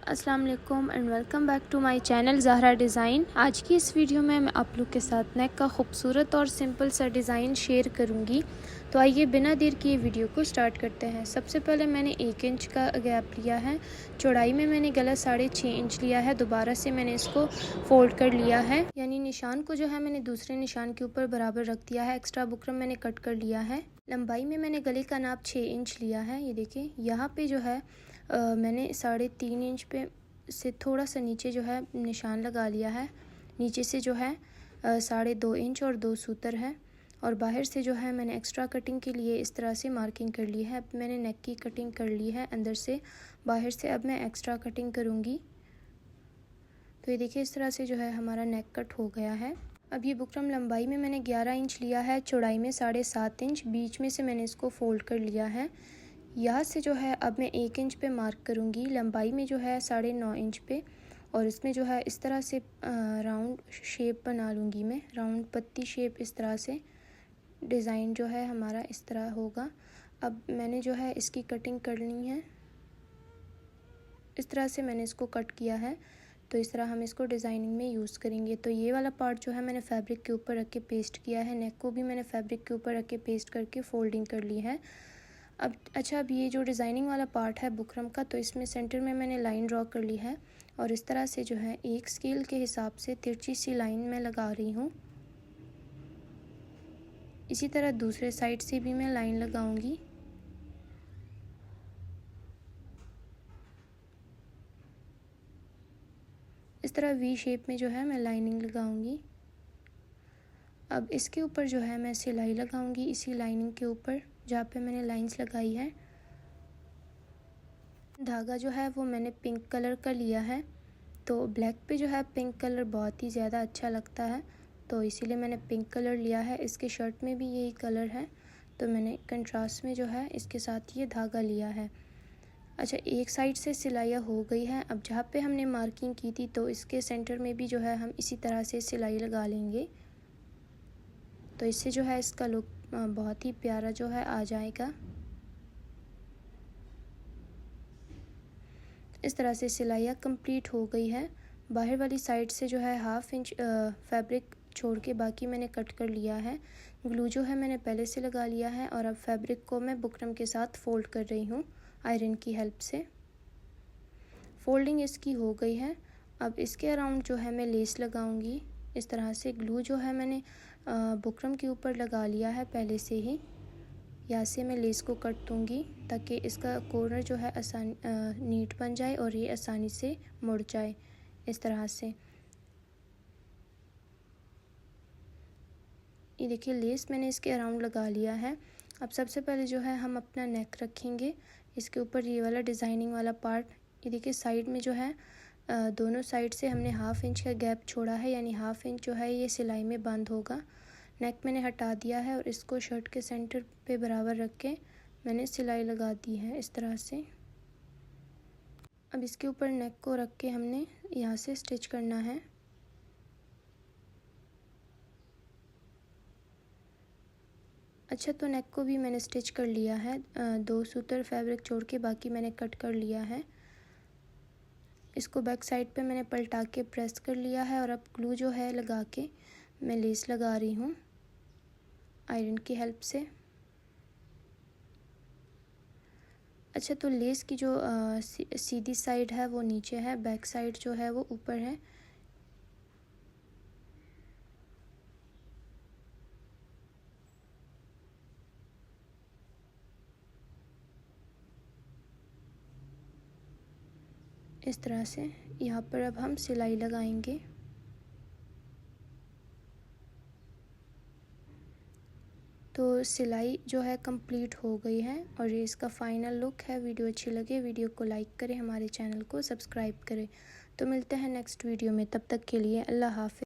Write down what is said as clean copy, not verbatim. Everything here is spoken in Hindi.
अस्सलाम वालेकुम and welcome back to my channel Zahra design. आज की इस वीडियो में मैं आप लोग के साथ नेक का खूबसूरत और सिंपल सा डिज़ाइन शेयर करूंगी। तो आइए बिना देर किए वीडियो को स्टार्ट करते हैं। सबसे पहले मैंने 1 इंच का गैप लिया है, चौड़ाई में मैंने गला 6.5 इंच लिया है। दोबारा से मैंने इसको फोल्ड कर लिया है, यानी निशान को जो है मैंने दूसरे निशान के ऊपर बराबर रख दिया है। एक्स्ट्रा बुकरम मैंने कट कर लिया है। लंबाई में मैंने गले का नाप 6 इंच लिया है। ये देखिए यहाँ पे जो है मैंने 3.5 इंच पे से थोड़ा सा नीचे जो है निशान लगा लिया है। नीचे से जो है 2.5 इंच और 2 सूतर है, और बाहर से जो है मैंने एक्स्ट्रा कटिंग के लिए इस तरह से मार्किंग कर ली है। अब मैंने नेक की कटिंग कर ली है अंदर से बाहर से। अब मैं एक्स्ट्रा कटिंग करूँगी। तो ये देखिए इस तरह से जो है हमारा नेक कट हो गया है। अब ये बुकरम लंबाई में मैंने 11 इंच लिया है, चौड़ाई में 7.5 इंच। बीच में से मैंने इसको फोल्ड कर लिया है। यहाँ से जो है अब मैं 1 इंच पे मार्क करूँगी, लंबाई में जो है 9.5 इंच पे, और इसमें जो है इस तरह से राउंड शेप बना लूँगी मैं, राउंड पत्ती शेप। इस तरह से डिज़ाइन जो है हमारा इस तरह होगा। अब मैंने जो है इसकी कटिंग करनी है। इस तरह से मैंने इसको कट किया है। तो इस तरह हम इसको डिज़ाइनिंग में यूज़ करेंगे। तो ये वाला पार्ट जो है मैंने फैब्रिक के ऊपर रख के पेस्ट किया है। नेक को भी मैंने फैब्रिक के ऊपर रख के पेस्ट करके फोल्डिंग कर ली है। अब ये जो डिज़ाइनिंग वाला पार्ट है बुकरम का, तो इसमें सेंटर में मैंने लाइन ड्रॉ कर ली है, और इस तरह से जो है एक स्केल के हिसाब से तिरछी सी लाइन मैं लगा रही हूँ। इसी तरह दूसरे साइड से भी मैं लाइन लगाऊंगी। इस तरह वी शेप में जो है मैं लाइनिंग लगाऊंगी। अब इसके ऊपर जो है मैं सिलाई लगाऊंगी, इसी लाइनिंग के ऊपर जहाँ पे मैंने लाइंस लगाई है। धागा जो है वो मैंने पिंक कलर का लिया है। तो ब्लैक पे जो है पिंक कलर बहुत ही ज़्यादा अच्छा लगता है, तो इसीलिए मैंने पिंक कलर लिया है। इसके शर्ट में भी यही कलर है, तो मैंने कंट्रास्ट में जो है इसके साथ ये धागा लिया है। अच्छा, एक साइड से सिलाइयाँ हो गई हैं। अब जहाँ पे हमने मार्किंग की थी तो इसके सेंटर में भी जो है हम इसी तरह से सिलाई लगा लेंगे। तो इससे जो है इसका लुक बहुत ही प्यारा जो है आ जाएगा। इस तरह से सिलाइयाँ कंप्लीट हो गई है। बाहर वाली साइड से जो है 1/2 इंच फैब्रिक छोड़ के बाकी मैंने कट कर लिया है। ग्लू जो है मैंने पहले से लगा लिया है, और अब फैब्रिक को मैं बुकरम के साथ फोल्ड कर रही हूँ आयरन की हेल्प से। फोल्डिंग इसकी हो गई है। अब इसके अराउंड जो है मैं लेस लगाऊंगी। इस तरह से ग्लू जो है मैंने बुकरम के ऊपर लगा लिया है पहले से ही। यहाँ से मैं लेस को कट दूंगी ताकि इसका कॉर्नर जो है नीट बन जाए और ये आसानी से मुड़ जाए। इस तरह से ये देखिए लेस मैंने इसके अराउंड लगा लिया है। अब सबसे पहले जो है हम अपना नेक रखेंगे। इसके ऊपर ये वाला डिज़ाइनिंग वाला पार्ट, ये देखिए साइड में जो है दोनों साइड से हमने 1/2 इंच का गैप छोड़ा है, यानी 1/2 इंच जो है ये सिलाई में बंद होगा। नेक मैंने हटा दिया है और इसको शर्ट के सेंटर पे बराबर रख के मैंने सिलाई लगा दी है इस तरह से। अब इसके ऊपर नेक को रख के हमने यहाँ से स्टिच करना है। अच्छा, तो नेक को भी मैंने स्टिच कर लिया है। 2 सूतर फैब्रिक छोड़ के बाकी मैंने कट कर लिया है। इसको बैक साइड पे मैंने पलटा के प्रेस कर लिया है, और अब ग्लू जो है लगा के मैं लेस लगा रही हूँ आयरन की हेल्प से। अच्छा, तो लेस की जो सीधी साइड है वो नीचे है, बैक साइड जो है वो ऊपर है। इस तरह से यहाँ पर अब हम सिलाई लगाएंगे। तो सिलाई जो है कंप्लीट हो गई है, और ये इसका फाइनल लुक है। वीडियो अच्छी लगे वीडियो को लाइक करें, हमारे चैनल को सब्सक्राइब करें। तो मिलते हैं नेक्स्ट वीडियो में, तब तक के लिए अल्लाह हाफ़िज़।